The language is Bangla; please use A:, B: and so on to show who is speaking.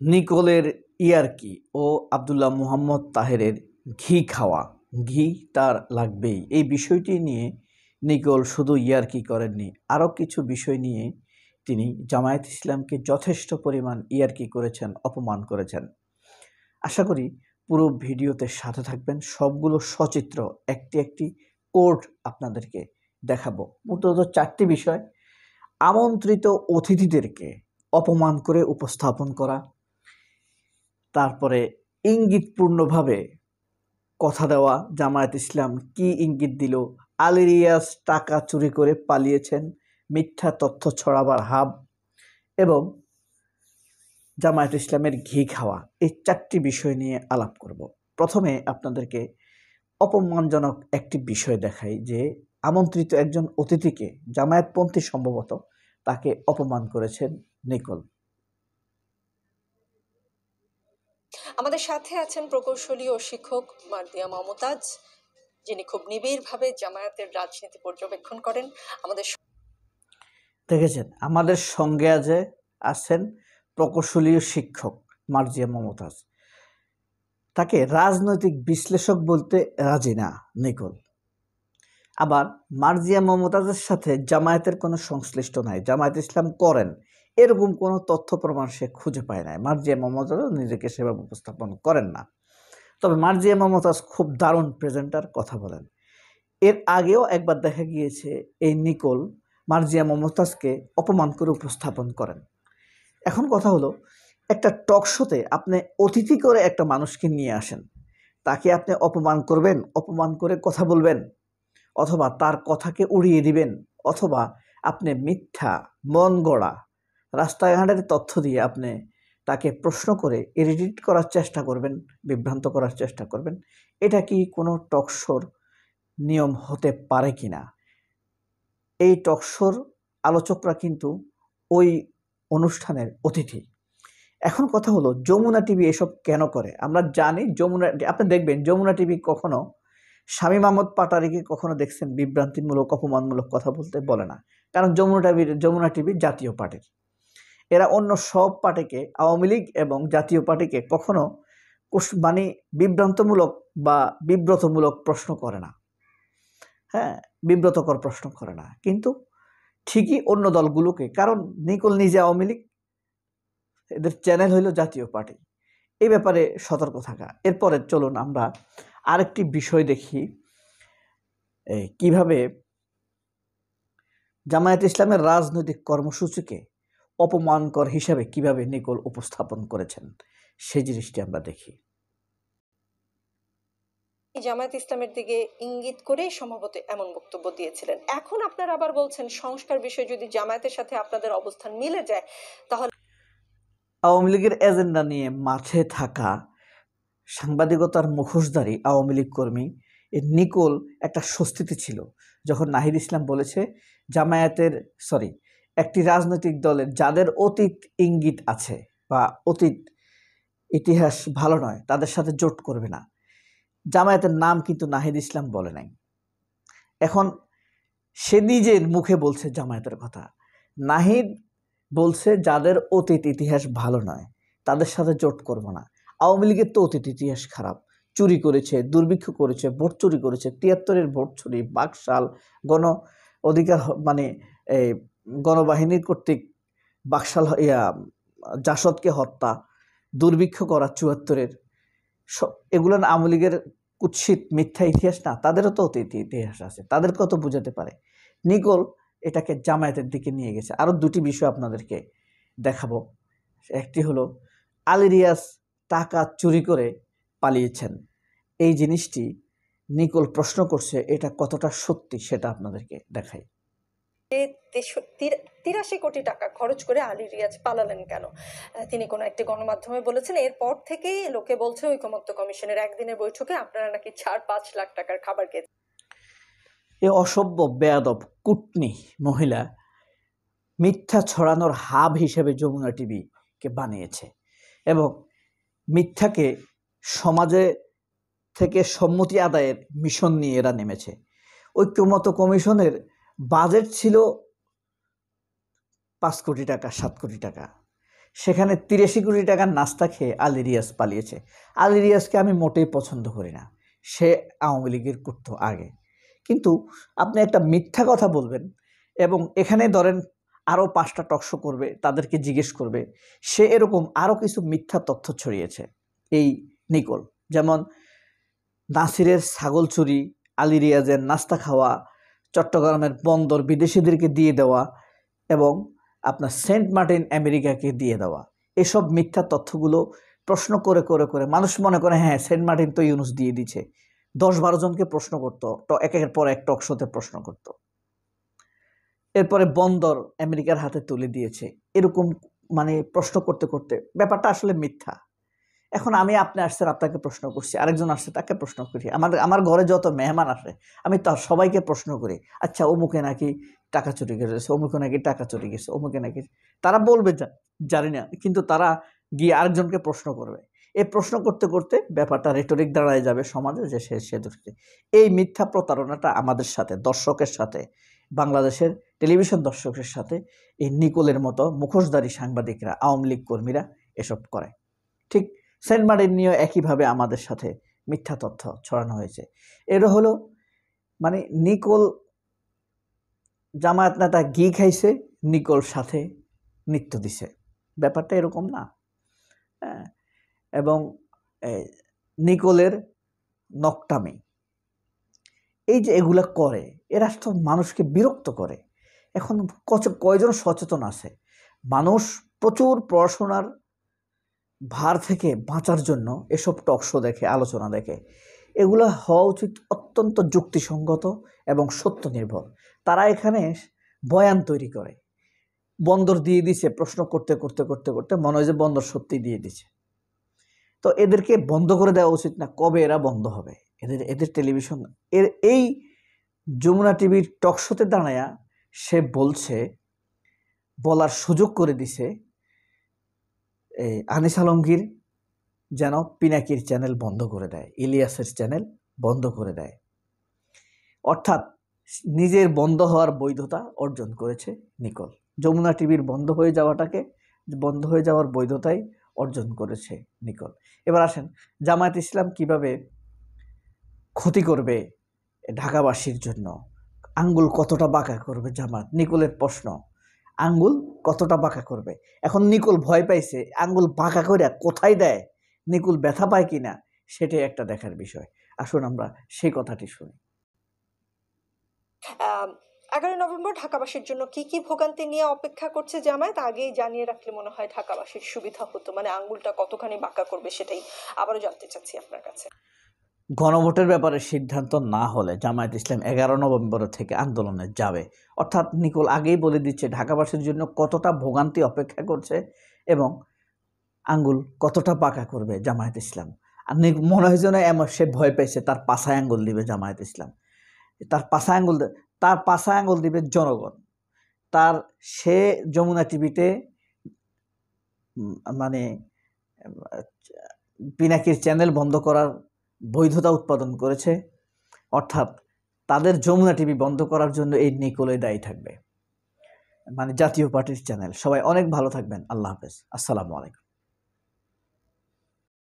A: নিকোলের ইয়ার্কি ও আব্দুল্লাহ মুহাম্মদ তাহেরের ঘি খাওয়া, ঘি তার লাগবেই, এই বিষয়টি নিয়ে নিকোল শুধু ইয়ার্কি করেননি, আরও কিছু বিষয় নিয়ে তিনি জামায়াত ইসলামকে যথেষ্ট পরিমাণ ইয়ার্কি করেছেন, অপমান করেছেন। আশা করি পুরো ভিডিওতে সাথে থাকবেন, সবগুলো সচিত্র একটি একটি কোড আপনাদেরকে দেখাবো। মূলত 4টি বিষয়: আমন্ত্রিত অতিথিদেরকে অপমান করে উপস্থাপন করা, তারপরে ইঙ্গিতপূর্ণভাবে কথা দেওয়া, জামায়াত ইসলাম কি ইঙ্গিত দিল, আলী রিয়াজ টাকা চুরি করে পালিয়েছেন, মিথ্যা তথ্য ছড়াবার হাব, এবং জামায়াত ইসলামের ঘি খাওয়া, এই 4টি বিষয় নিয়ে আলাপ করব। প্রথমে আপনাদেরকে অপমানজনক একটি বিষয় দেখাই যে আমন্ত্রিত একজন অতিথিকে, জামায়াতপন্থী সম্ভবত, তাকে অপমান করেছেন নিকোল।
B: আমাদের সাথে আছেন প্রকৌশলী ও শিক্ষক মার্দিয়া মমতাজ, যিনি খুব নিবিড়ভাবে জামায়াতের রাজনীতি পর্যবেক্ষণ করেন।
A: দেখেছেন, আমাদের সঙ্গে আছেন প্রকৌশলী ও শিক্ষক মার্জিয়া মমতাজ। তাকে রাজনৈতিক বিশ্লেষক বলতে রাজি না নিকোল। আবার মার্জিয়া মমতাজের সাথে জামায়াতের কোনো সংশ্লিষ্ট নাই, জামায়াত ইসলাম করেন এরকম কোনো তথ্য প্রমাণ সে খুঁজে পায় না। মার্জিয়া মমতাজ নিজেকে সেভাবে উপস্থাপন করেন না। তবে মার্জিয়া মমতাজ খুব দারুণ প্রেজেন্টার, কথা বলেন। এর আগেও একবার দেখা গিয়েছে এই নিকোল মার্জিয়া মমতাজকে অপমান করে উপস্থাপন করেন। এখন কথা হলো, একটা টক শোতে আপনি অতিথি করে একটা মানুষকে নিয়ে আসেন, তাকে আপনি অপমান করবেন, অপমান করে কথা বলবেন, অথবা তার কথাকে উড়িয়ে দিবেন, অথবা আপনি মিথ্যা মন গড়া রাস্তাঘাটের তথ্য দিয়ে আপনি তাকে প্রশ্ন করে এডিট করার চেষ্টা করবেন, বিভ্রান্ত করার চেষ্টা করবেন। এটা কি কোনো টকশোর নিয়ম হতে পারে কিনা? এই টকশোর আলোচকরা কিন্তু ওই অনুষ্ঠানের অতিথি। এখন কথা হলো, যমুনা টিভি এসব কেন করে? আমরা জানি যমুনা, আপনি দেখবেন যমুনা টিভি কখনো শামীম আহমদ পাটারিকে কখনো দেখছেন বিভ্রান্তিমূলক অপমানমূলক কথা বলে না। কারণ যমুনা টিভি জাতীয় পার্টির, এরা অন্য সব পার্টিকে, আওয়ামী লীগ এবং জাতীয় পার্টিকে কখনো মানে বিভ্রান্তমূলক বা বিব্রতমূলক প্রশ্ন করে না, হ্যাঁ, বিব্রতকর প্রশ্ন করে না। কিন্তু ঠিকই অন্য দলগুলোকে, কারণ নিকোল নিজে আওয়ামী লীগ, এদের চ্যানেল হইল জাতীয় পার্টি, এই ব্যাপারে সতর্ক থাকা। এরপরে চলুন আমরা আরেকটি বিষয় দেখি, কিভাবে জামায়াত ইসলামের রাজনৈতিক কর্মসূচিকে অপমানকর হিসাবে কিভাবে নিকোল উপস্থাপন করেছেন, সেই জিনিসটি আমরা দেখি।
B: জামায়াত ইসলামের দিকে ইঙ্গিত করে সম্ভবত এমন বক্তব্য দিয়েছিলেন। এখন আপনারা আবার বলছেন সংস্কার বিষয়ে যদি জামায়াতের সাথে আপনাদের অবস্থান মিলে যায়, তাহলে
A: আওয়ামী লীগের এজেন্ডা নিয়ে মাঠে থাকা সাংবাদিকতার মুখোশধারী আওয়ামী লীগ কর্মী নিকোল একটা স্বস্তিতে ছিল যখন নাহিদ ইসলাম বলেছে জামায়াতের একটি রাজনৈতিক দলের যাদের অতীত ইঙ্গিত আছে বা অতীত ইতিহাস ভালো নয়, তাদের সাথে জোট করবে না। জামায়াতের নাম কিন্তু নাহিদ ইসলাম বলে নাই। এখন সে নিজের মুখে বলছে জামায়াতের কথা। নাহিদ বলছে যাদের অতীত ইতিহাস ভালো নয় তাদের সাথে জোট করব না। আওয়ামী লীগের তো অতীত ইতিহাস খারাপ, চুরি করেছে, দুর্ভিক্ষ করেছে, ভোট চুরি করেছে, ৭৩-এর ভোট চুরি, বাকশাল, গণ অধিকার মানে গণবাহিনীর কর্তৃক বাকশাল জাসদকে হত্যা, দুর্ভিক্ষ করা ৭৪-এর, এগুলো না আওয়ামী লীগের কুৎসিত মিথ্যা ইতিহাস না? তাদেরও তো অতীত ইতিহাস আছে, তাদেরকেও তো বোঝাতে পারে। নিকোল এটাকে জামায়াতের দিকে নিয়ে গেছে। আরও 2টি বিষয় আপনাদেরকে দেখাবো। একটি হলো আলী রিয়াজ টাকা চুরি করে পালিয়েছেন, এই জিনিসটি নিকোল প্রশ্ন করছে, এটা কতটা সত্যি সেটা আপনাদেরকে দেখাই।
B: 83 কোটি টাকা খরচ করে আলী রিয়াজ পালালেন কেন? তিনি কোনো একটি গণমাধ্যমে বলেছেন। এরপর থেকেই লোকে বলছে ঐকমত্য কমিশনের একদিনের বৈঠকে আপনারা নাকি 4-5 লাখ টাকার খাবার খেয়েছেন।
A: এ অসভ্য বেয়াদব কুটনি মহিলা মিথ্যা ছড়ানোর হাব হিসেবে যমুনা টিভিকে বানিয়েছে এবং মিথ্যাকে সমাজে থেকে সম্মতি আদায়ের মিশন নিয়ে এরা নেমেছে। ঐক্যমত্য কমিশনের বাজেট ছিল 5 কোটি টাকা, 7 কোটি টাকা। সেখানে 83 কোটি টাকার নাস্তা খেয়ে আলী রিয়াজ পালিয়েছে। আলী রিয়াজকে আমি মোটেই পছন্দ করি না, সে আওয়ামী লীগের করতো আগে। কিন্তু আপনি একটা মিথ্যা কথা বলবেন এবং এখানে ধরেন আরও 5টা টকশো করবে, তাদেরকে জিজ্ঞেস করবে, সে এরকম আরও কিছু মিথ্যা তথ্য ছড়িয়েছে এই নিকোল। যেমন নাসিরের ছাগল চুরি, আলী রিয়াজের নাস্তা খাওয়া, চট্টগ্রামের বন্দর বিদেশিদেরকে দিয়ে দেওয়া এবং আপনার সেন্ট মার্টিন আমেরিকাকে দিয়ে দেওয়া, এসব মিথ্যা তথ্যগুলো প্রশ্ন করে করে করে মানুষ মনে করে হ্যাঁ সেন্ট মার্টিন তো ইউনুস দিয়ে দিচ্ছে। 10-12 জনকে প্রশ্ন করতো, একের পর এক টক শোতে প্রশ্ন করতো। এরপরে বন্দর আমেরিকার হাতে তুলে দিয়েছে, এরকম মানে প্রশ্ন করতে করতে ব্যাপারটা আসলে মিথ্যা। এখন আমি আপনি আসছেন, আপনাকে প্রশ্ন করছি, আরেকজন আসছে তাকে প্রশ্ন করি, আমার ঘরে যত মেহমান আসে আমি তার সবাইকে প্রশ্ন করি, আচ্ছা অমুকে নাকি টাকা চুরি গেছে, অমুকে নাকি টাকা চুরি গেছে, অমুকে নাকি, তারা বলবে জানি না, কিন্তু তারা গিয়ে আরেকজনকে প্রশ্ন করবে। এই প্রশ্ন করতে করতে ব্যাপারটা রেটরিক দাঁড়ায় যাবে সমাজে যে সে দোষী। এই মিথ্যা প্রতারণাটা আমাদের সাথে, দর্শকের সাথে, বাংলাদেশের টেলিভিশন দর্শকের সাথে এই নিকোলের মতো মুখোশধারী সাংবাদিকরা, আওয়ামী লীগ কর্মীরা এসব করে। ঠিক সেন্ট মার্টিন নিয়েও একইভাবে আমাদের সাথে মিথ্যা তথ্য ছড়ানো হয়েছে। এটা হলো মানে নিকোল জামায়াত নেতা ঘি খাইছে, নিকোল সাথে নৃত্য দিছে, ব্যাপারটা এরকম না। হ্যাঁ, এবং নিকোলের নকটামি, এই যে এগুলা করে, এরা তো মানুষকে বিরক্ত করে। এখন কয়জন সচেতন আছে? মানুষ প্রচুর পড়াশোনার ভার থেকে বাঁচার জন্য এসব টক শো দেখে, আলোচনা দেখে। এগুলা হওয়া উচিত অত্যন্ত যুক্তিসঙ্গত এবং সত্য নির্ভর। তারা এখানে বয়ান তৈরি করে, বন্দর দিয়ে দিছে, প্রশ্ন করতে করতে করতে করতে মনে হয় যে বন্দর সত্যি দিয়ে দিছে। তো এদেরকে বন্ধ করে দেওয়া উচিত না? কবে এরা বন্ধ হবে? এদের টেলিভিশন, এই যমুনা টিভির টক শোতে দাঁড়ায়া সে বলার সুযোগ করে দিছে আনিস আলমগীর যেন পিনাকির চ্যানেল বন্ধ করে দেয়, ইলিয়াসের চ্যানেল বন্ধ করে দেয়। অর্থাৎ নিজের বন্ধ হওয়ার বৈধতা অর্জন করেছে নিকোল। যমুনা টিভির বন্ধ হয়ে যাওয়ার বৈধতাই অর্জন করেছে নিকোল। এবার আসেন জামায়াত ইসলাম কিভাবে ক্ষতি করবে ঢাকাবাসীর জন্য, আঙ্গুল কতটা বাঁকা করবে জামায়াত, নিকোলের প্রশ্ন, আঙ্গুল কতটা বাঁকা করবে। এখন নিকোল ভয় পাইছে, আঙ্গুল বাঁকা করে কোথায় দেয়, নিকোল ব্যথা পায় কিনা, সেটাই একটা দেখার বিষয়। আসুন আমরা সেই কথাটি শুনি।
B: 11 নভেম্বর ঢাকাবাসীর জন্য কি কি ভোগান্তি নিয়ে অপেক্ষা করছে জামায়াত আগেই জানিয়ে রাখলে মনে হয় ঢাকাবাসীর সুবিধা হতো। মানে আঙ্গুলটা কতখানি বাঁকা করবে সেটাই আবারও জানতে চাচ্ছি আপনার কাছে।
A: গণভোটের ব্যাপারে সিদ্ধান্ত না হলে জামায়াত ইসলাম 11 নভেম্বর থেকে আন্দোলনে যাবে। অর্থাৎ নিকোল আগেই বলে দিচ্ছে ঢাকাবাসীর জন্য কতটা ভোগান্তি অপেক্ষা করছে এবং আঙ্গুল কতটা বাঁকা করবে জামায়াত ইসলাম। আর মনে হয় যেন সে ভয় পেয়েছে, তার পাছায় আঙ্গুল দিবে জামায়াত ইসলাম, তার পাছায় আঙ্গুল দিবে জনগণ। সে যমুনা টিভিতে মানে পিনাকির চ্যানেল বন্ধ করার বৈধতা উৎপাদন করেছে। অর্থাৎ তাদের যমুনা টিভি বন্ধ করার জন্য এই নিকোলই দায়ী থাকবে, মানে জাতীয় পার্টির চ্যানেল। সবাই অনেক ভালো থাকবেন। আল্লাহ হাফেজ। আসসালামু আলাইকুম।